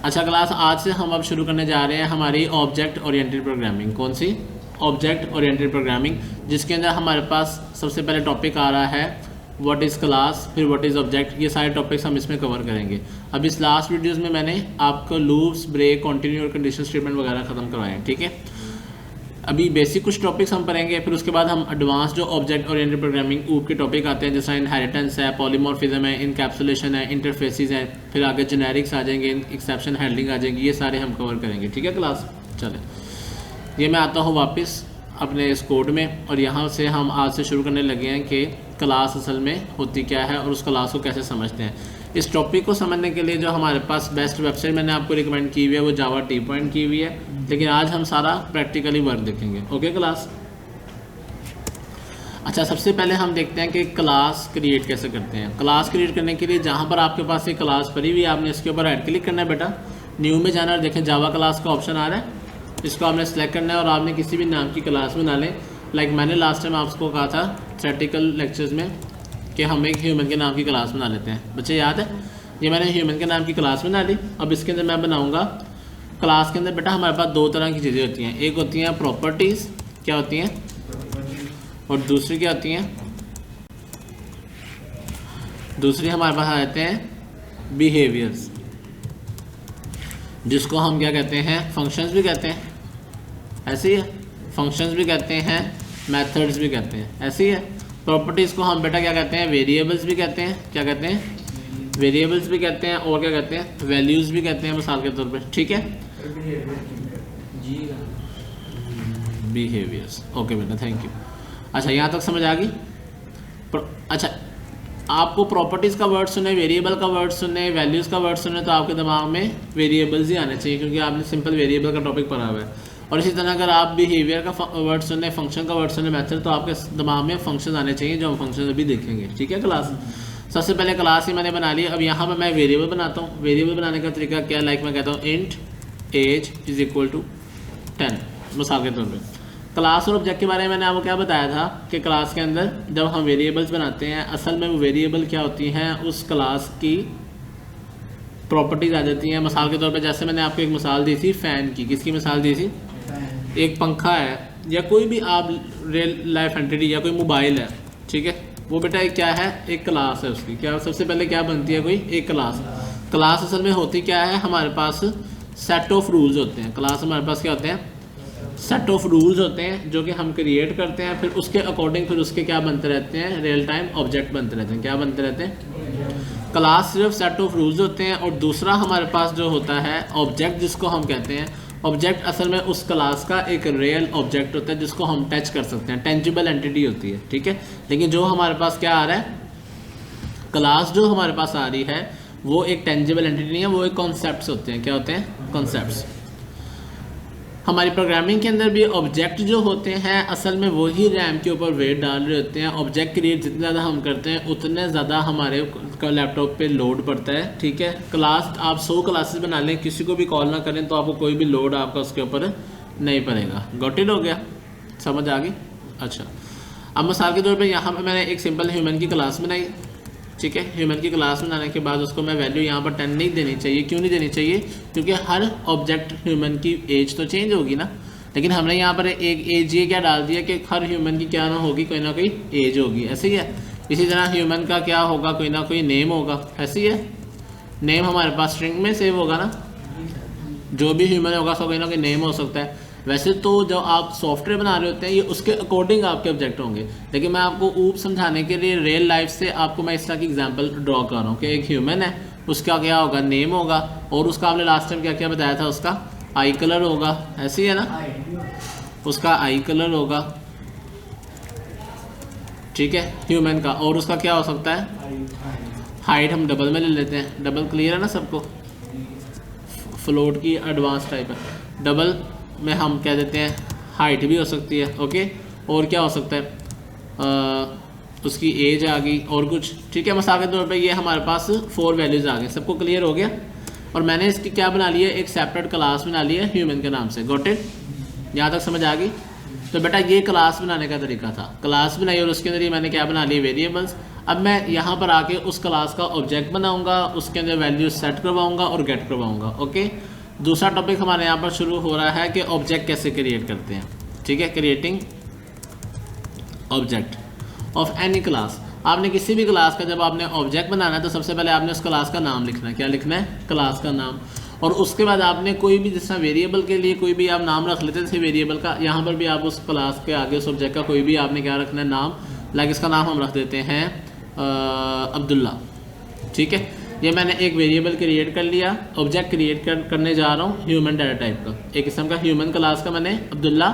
अच्छा क्लास, आज से हम अब शुरू करने जा रहे हैं हमारी ऑब्जेक्ट ओरिएंटेड प्रोग्रामिंग। कौन सी? ऑब्जेक्ट ओरिएंटेड प्रोग्रामिंग, जिसके अंदर हमारे पास सबसे पहले टॉपिक आ रहा है व्हाट इज़ क्लास, फिर व्हाट इज़ ऑब्जेक्ट। ये सारे टॉपिक्स हम इसमें कवर करेंगे। अब इस लास्ट वीडियोज़ में मैंने आपको लूप्स, ब्रेक, कंटिन्यू और कंडीशनल स्टेटमेंट वगैरह ख़त्म करवाए हैं। ठीक है, अभी बेसिक कुछ टॉपिक्स हम पढ़ेंगे, फिर उसके बाद हम एडवांस जो ऑब्जेक्ट ओरिएंटेड प्रोग्रामिंग ऊप के टॉपिक आते हैं, जैसा इनहेरिटेंस है, पॉलीमॉर्फिज्म है, इनकैप्सुलेशन है, इंटरफेसेस है, फिर आगे जेनेरिक्स आ जाएंगे, एक्सेप्शन हैंडलिंग आ जाएंगी। ये सारे हम कवर करेंगे। ठीक है क्लास, चले ये मैं आता हूँ वापस अपने इस कोड में, और यहाँ से हम आज से शुरू करने लगे हैं कि क्लास असल में होती क्या है और उस क्लास को कैसे समझते हैं। इस टॉपिक को समझने के लिए जो हमारे पास बेस्ट वेबसाइट मैंने आपको रिकमेंड की हुई है वो जावा टी पॉइंट की हुई है, लेकिन आज हम सारा प्रैक्टिकली वर्क देखेंगे। ओके क्लास, अच्छा सबसे पहले हम देखते हैं कि क्लास क्रिएट कैसे करते हैं। क्लास क्रिएट करने के लिए जहाँ पर आपके पास एक क्लास पड़ी हुई है, आपने इसके ऊपर राइट क्लिक करना है बेटा, न्यू में जाना है, देखें जावा क्लास का ऑप्शन आ रहा है, इसको आपने सेलेक्ट करना है और आपने किसी भी नाम की क्लास बना लें। लाइक मैंने लास्ट टाइम आपको कहा था प्रैक्टिकल लेक्चर्स में कि हम एक ह्यूमन के नाम की क्लास बना लेते हैं। बच्चे याद है? ये मैंने ह्यूमन के नाम की क्लास बना ली। अब इसके अंदर मैं बनाऊंगा, क्लास के अंदर बेटा हमारे पास दो तरह की चीज़ें होती हैं। एक होती हैं प्रॉपर्टीज़, क्या होती हैं, और दूसरी क्या होती हैं, दूसरी हमारे पास आ जाते हैं बिहेवियर्स, जिसको हम क्या कहते हैं, फंक्शंस भी कहते हैं। ऐसे ही है, फंक्शंस भी कहते हैं, मेथड्स भी कहते हैं। ऐसे ही है। प्रॉपर्टीज़ को हम बेटा क्या कहते हैं, वेरिएबल्स भी कहते हैं। क्या कहते हैं? वेरिएबल्स भी कहते हैं, और क्या कहते हैं, वैल्यूज़ भी कहते हैं मिसाल के तौर पे। ठीक है, बिहेवियर्स। ओके बेटा, थैंक यू। अच्छा यहाँ तक समझ आ गई? अच्छा, आपको प्रॉपर्टीज़ का वर्ड सुने, वेरिएबल का वर्ड सुने, वैल्यूज़ का वर्ड सुने, तो आपके दिमाग में वेरिएबल्स ही आने चाहिए, क्योंकि आपने सिंपल वेरिएबल का टॉपिक पढ़ा हुआ है। और इसी तरह अगर आप बिहेवियर का वर्ड सुने, फंक्शन का वर्ड सुने, मेथड, तो आपके दिमाग में फंक्शन आने चाहिए, जो हम फंक्शन अभी देखेंगे। ठीक है क्लास, सबसे पहले क्लास ही मैंने बना ली। अब यहाँ पर मैं वेरिएबल बनाता हूँ। वेरिएबल बनाने का तरीका क्या, लाइक मैं कहता हूँ int age is equal to 10 मिसाल के तौर पर। क्लास और ऑब्जेक्ट के बारे में मैंने आपको क्या बताया था कि क्लास के अंदर जब हम वेरिएबल्स बनाते हैं, असल में वो वेरिएबल क्या होती हैं, उस क्लास की प्रॉपर्टीज आ जाती हैं। मिसाल के तौर पे जैसे मैंने आपको एक मिसाल दी थी फ़ैन की। किसकी मिसाल दी थी? एक पंखा है, या कोई भी आप रियल लाइफ एंटिटी, या कोई मोबाइल है। ठीक है, वो बेटा एक क्या है, एक क्लास है। उसकी क्या सबसे पहले क्या बनती है, कोई एक क्लास। क्लास असल में होती क्या है, हमारे पास सेट ऑफ रूल्स होते हैं। क्लास हमारे पास क्या होते हैं, सेट ऑफ रूल्स होते हैं, जो कि हम क्रिएट करते हैं, फिर उसके अकॉर्डिंग फिर उसके क्या बनते रहते हैं, रियल टाइम ऑब्जेक्ट बनते रहते हैं। क्या बनते रहते हैं? क्लास सिर्फ सेट ऑफ रूल्स होते हैं। और दूसरा हमारे पास जो होता है ऑब्जेक्ट, जिसको हम कहते हैं, ऑब्जेक्ट असल में उस क्लास का एक रियल ऑब्जेक्ट होता है, जिसको हम टच कर सकते हैं, टेंजिबल एंटिटी होती है। ठीक है, लेकिन जो हमारे पास क्या आ रहा है, क्लास जो हमारे पास आ रही है वो एक टेंजिबल एंटिटी नहीं है, वो एक कॉन्सेप्ट्स होते हैं। क्या होते हैं? कॉन्सेप्ट्स। हमारी प्रोग्रामिंग के अंदर भी ऑब्जेक्ट जो होते हैं असल में वही रैम के ऊपर वेट डाल रहे होते हैं। ऑब्जेक्ट क्रिएट जितने ज़्यादा हम करते हैं उतने ज़्यादा हमारे लैपटॉप पे लोड पड़ता है। ठीक है, क्लास आप 100 क्लासेस बना लें, किसी को भी कॉल ना करें, तो आपको कोई भी लोड आपका उसके ऊपर नहीं पड़ेगा। Got it? हो गया, समझ आ गई? अच्छा, अब मिसाल के तौर पर यहाँ पर मैंने एक सिंपल ह्यूमन की क्लास बनाई। ठीक है, ह्यूमन की क्लास बनाने के बाद उसको मैं वैल्यू यहाँ पर 10 नहीं देनी चाहिए। क्यों नहीं देनी चाहिए? क्योंकि हर ऑब्जेक्ट ह्यूमन की एज तो चेंज होगी ना, लेकिन हमने यहाँ पर एक एज ये क्या डाल दिया कि हर ह्यूमन की क्या ना होगी, कोई ना कोई एज होगी। ऐसे ही है। इसी तरह ह्यूमन का क्या होगा, कोई ना कोई नेम होगा। ऐसे ही है, नेम हमारे पास स्ट्रिंग में सेव होगा ना, जो भी ह्यूमन होगा उसका कोई ना कोई नेम हो सकता है। वैसे तो जो आप सॉफ्टवेयर बना रहे होते हैं ये उसके अकॉर्डिंग आपके ऑब्जेक्ट होंगे, लेकिन मैं आपको ऊप समझाने के लिए रियल लाइफ से आपको मैं इस तरह की एग्जांपल ड्रॉ कर रहा हूँ कि एक ह्यूमन है, उसका क्या होगा, नेम होगा, और उसका आपने लास्ट टाइम क्या क्या बताया था, उसका आई कलर होगा। ऐसे ही है ना, उसका आई कलर होगा। ठीक है, ह्यूमन का। और उसका क्या हो सकता है, हाइट हम डबल में ले लेते हैं। डबल क्लियर है ना सबको? फ्लोट की एडवांस टाइप है। डबल में हम कह देते हैं हाइट भी हो सकती है। ओके, और क्या हो सकता है, उसकी एज आ गई और कुछ। ठीक है, मिसाल के तौर पे ये हमारे पास 4 वैल्यूज़ आ गए। सबको क्लियर हो गया? और मैंने इसकी क्या बना ली है, एक सेपरेट क्लास बना ली है ह्यूमन के नाम से। Got it? यहाँ तक समझ आ गई? तो बेटा ये क्लास बनाने का तरीका था, क्लास बनाई और उसके अंदर ही मैंने क्या बना ली, वेरिएबल्स। अब मैं यहाँ पर आके उस क्लास का ऑब्जेक्ट बनाऊंगा, उसके अंदर वैल्यू सेट करवाऊंगा और गेट करवाऊंगा। ओके, दूसरा टॉपिक हमारे यहाँ पर शुरू हो रहा है कि ऑब्जेक्ट कैसे क्रिएट करते हैं। ठीक है, creating object of any class. आपने किसी भी क्लास का जब आपने ऑब्जेक्ट बनाना है तो सबसे पहले आपने उस क्लास का नाम लिखना है। क्या लिखना है, क्लास का नाम। और उसके बाद आपने कोई भी, जैसा वेरिएबल के लिए कोई भी आप नाम रख लेते थे वेरिएबल का, यहाँ पर भी आप उस क्लास के आगे उस ऑब्जेक्ट का कोई भी आपने क्या रखना है, नाम। लाइक इसका नाम हम रख देते हैं अब्दुल्ला। ठीक है, ये मैंने एक वेरिएबल क्रिएट कर लिया, ऑब्जेक्ट क्रिएट करने जा रहा हूँ ह्यूमन डाटा टाइप का, एक किस्म का ह्यूमन क्लास का मैंने अब्दुल्ला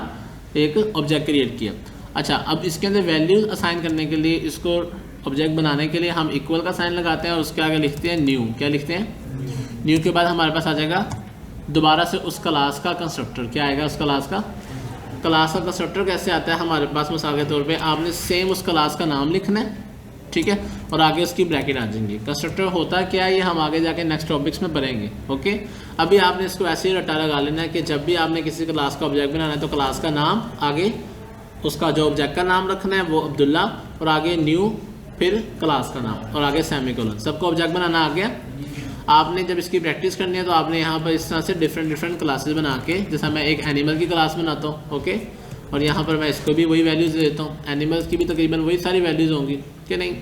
एक ऑब्जेक्ट क्रिएट किया। अच्छा, अब इसके अंदर वैल्यूज असाइन करने के लिए, इसको ऑब्जेक्ट बनाने के लिए हम इक्वल का साइन लगाते हैं और उसके आगे लिखते हैं न्यू। क्या लिखते हैं, न्यू के बाद हमारे पास आ जाएगा दोबारा से उस क्लास का कंस्ट्रक्टर। क्या आएगा, उस क्लास का कंस्ट्रक्टर कैसे आता है हमारे पास, मिसाल के तौर पे आपने सेम उस क्लास का नाम लिखना है। ठीक है, और आगे उसकी ब्रैकेट आ जाएंगी। कंस्ट्रक्टर होता क्या है, ये हम आगे जाके नेक्स्ट टॉपिक्स में पढ़ेंगे। ओके, अभी आपने इसको ऐसे ही रट्टा लगा लेना है कि जब भी आपने किसी क्लास का ऑब्जेक्ट बनाना है तो क्लास का नाम, आगे उसका जो ऑब्जेक्ट का नाम रखना है वो अब्दुल्ला, और आगे न्यू, फिर क्लास का नाम, और आगे सेमीकोलन। सबको ऑब्जेक्ट बनाना आ गया। आपने जब इसकी प्रैक्टिस करनी है तो आपने यहाँ पर इस तरह से डिफरेंट क्लासेस बना के, जैसा मैं एक एनिमल की क्लास बनाता हूँ। ओके, और यहाँ पर मैं इसको भी वही वैल्यूज़ देता हूँ। एनिमल्स की भी तकरीबन वही सारी वैल्यूज़ होंगी कि नहीं,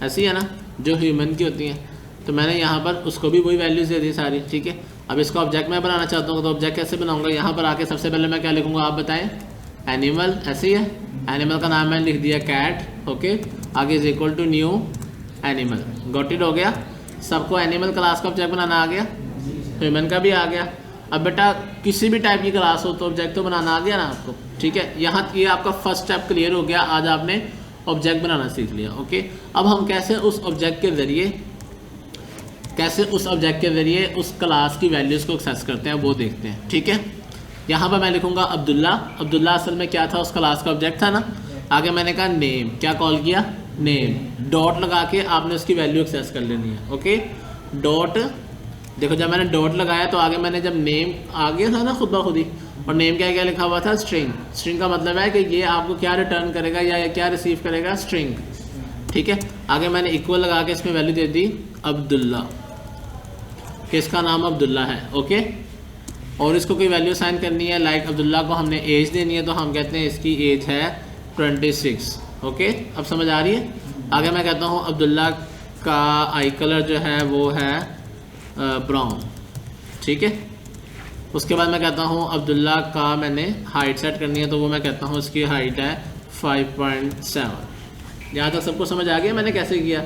ऐसी है ना, जो ह्यूमन की होती हैं। तो मैंने यहाँ पर उसको भी वही वैल्यूज़ दे दी सारी। ठीक है, अब इसको ऑब्जेक्ट मैं बनाना चाहता हूँ तो ऑब्जेक्ट कैसे बनाऊँगा, यहाँ पर आके सबसे पहले मैं क्या लिखूँगा, आप बताएं, एनिमल। ऐसे ही है, एनिमल का नाम मैंने लिख दिया कैट। ओके, आगे is equal to new animal. Got it, हो गया। सबको एनिमल क्लास का ऑब्जेक्ट बनाना आ गया, ह्यूमन का भी आ गया। अब बेटा किसी भी टाइप की क्लास हो तो ऑब्जेक्ट तो बनाना आ गया ना आपको। ठीक है, यहाँ ये आपका फर्स्ट स्टेप क्लियर हो गया, आज आपने ऑब्जेक्ट बनाना सीख लिया। ओके, अब हम कैसे उस ऑब्जेक्ट के ज़रिए उस क्लास की वैल्यूज़ को एक्सेस करते हैं वो देखते हैं। ठीक है, यहाँ पर मैं लिखूँगा अब्दुल्ला। अब्दुल्ला असल में क्या था, उस क्लास का ऑब्जेक्ट था ना। आगे मैंने कहा नेम, क्या कॉल किया, नेम। डॉट लगा के आपने उसकी वैल्यू एक्सेस कर लेनी है। ओके, डॉट, देखो जब मैंने डॉट लगाया तो आगे मैंने जब नेम आ गया था ना खुद ब खुद ही, और नेम क्या क्या लिखा हुआ था, स्ट्रिंग। स्ट्रिंग का मतलब है कि ये आपको क्या रिटर्न करेगा या क्या रिसीव करेगा, स्ट्रिंग। ठीक है, आगे मैंने इक्वल लगा के इसमें वैल्यू दे दी अब्दुल्ला, कि इसका नाम अब्दुल्ला है। ओके, और इसको कोई वैल्यू साइन करनी है, लाइक अब्दुल्ला को हमने एज देनी है तो हम कहते हैं इसकी एज है 26। ओके, अब समझ आ रही है। आगे मैं कहता हूँ अब्दुल्ला का आई कलर जो है वो है ब्राउन। ठीक है, उसके बाद मैं कहता हूँ अब्दुल्ला का मैंने हाइट सेट करनी है तो वो मैं कहता हूँ इसकी हाइट है 5.7। यहाँ तक सबको समझ आ गया मैंने कैसे किया।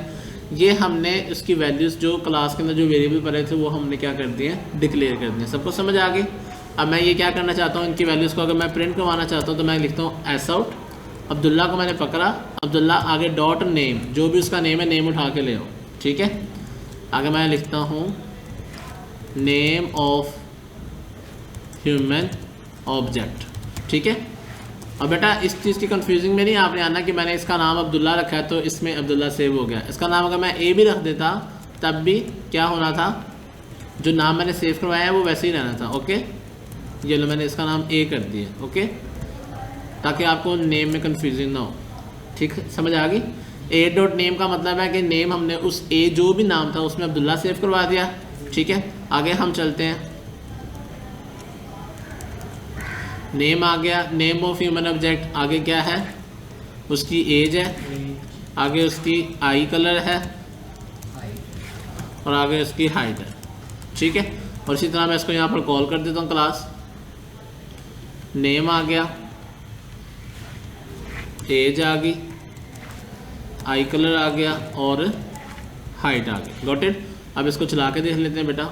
ये हमने उसकी वैल्यूज़ जो क्लास के अंदर जो वेरिएबल पड़े थे वो हमने क्या कर दिए, डिक्लेयर कर दिए। सबको समझ आ गई। अब मैं ये क्या करना चाहता हूँ, इनकी वैल्यूज़ को अगर मैं प्रिंट करवाना चाहता हूँ तो मैं लिखता हूँ एस आउट। अब्दुल्ला को मैंने पकड़ा, अब्दुल्ला आगे डॉट नेम, जो भी उसका नेम है नेम उठा के ले आओ। ठीक है, आगे मैं लिखता हूँ नेम ऑफ ह्यूमन ऑब्जेक्ट। ठीक है, और बेटा इस चीज़ की कंफ्यूजिंग में नहीं आपने आना कि मैंने इसका नाम अब्दुल्ला रखा है तो इसमें अब्दुल्ला सेव हो गया। इसका नाम अगर मैं ए भी रख देता तब भी क्या होना था, जो नाम मैंने सेव करवाया है वो वैसे ही रहना था। ओके, ये लो मैंने इसका नाम ए कर दिया। ओके, ताकि आपको नेम में कंफ्यूजन ना हो। ठीक, समझ आ गई। ए डॉट नेम का मतलब है कि नेम हमने उस ए जो भी नाम था उसमें अब्दुल्ला सेव करवा दिया। ठीक है, आगे हम चलते हैं। नेम आ गया, नेम ऑफ ह्यूमन ऑब्जेक्ट। आगे क्या है, उसकी एज है, आगे उसकी आई कलर है, और आगे उसकी हाइट है। ठीक है, और इसी तरह मैं इसको यहाँ पर कॉल कर देता हूँ क्लास। नेम आ गया, एज आ गई, आई कलर आ गया और हाइट आ गई। Got it. अब इसको चला के देख लेते हैं बेटा।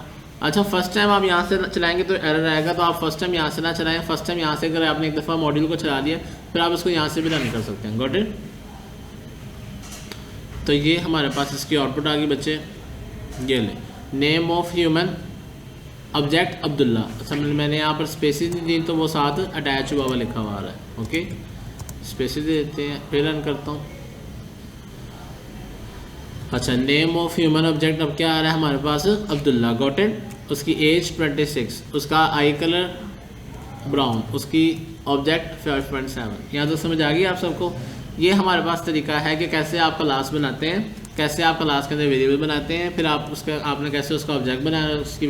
अच्छा, फर्स्ट टाइम आप यहाँ से चलाएंगे तो एरर आएगा, तो आप फर्स्ट टाइम यहाँ से ना चलाएं। फर्स्ट टाइम यहाँ से अगर आपने एक दफ़ा मॉड्यूल को चला लिया फिर आप इसको यहाँ से भी रन कर सकते हैं। Got it. तो ये हमारे पास इसकी आउटपुट आ गई बच्चे। ये ले, name of human object Abdullah. अच्छा, मैंने यहाँ पर स्पेसिस नहीं दी तो वो साथ अटैच हुआ हुआ लिखा हुआ आ रहा है। ओके, स्पेसिस दे देते हैं, फिर रन करता हूँ। अच्छा, नेम ऑफ ह्यूमन ऑब्जेक्ट अब क्या आ रहा है हमारे पास, अब्दुल्ला। Got it. उसकी एज 26, उसका आई कलर ब्राउन, उसकी ऑब्जेक्ट 5.7। यहाँ तो समझ आ गई आप सबको। ये हमारे पास तरीका है कि कैसे आप क्लास बनाते हैं, कैसे आप क्लास के अंदर वेरिएबल बनाते हैं, फिर आप उसका आपने कैसे उसका ऑब्जेक्ट बनाया, उसकी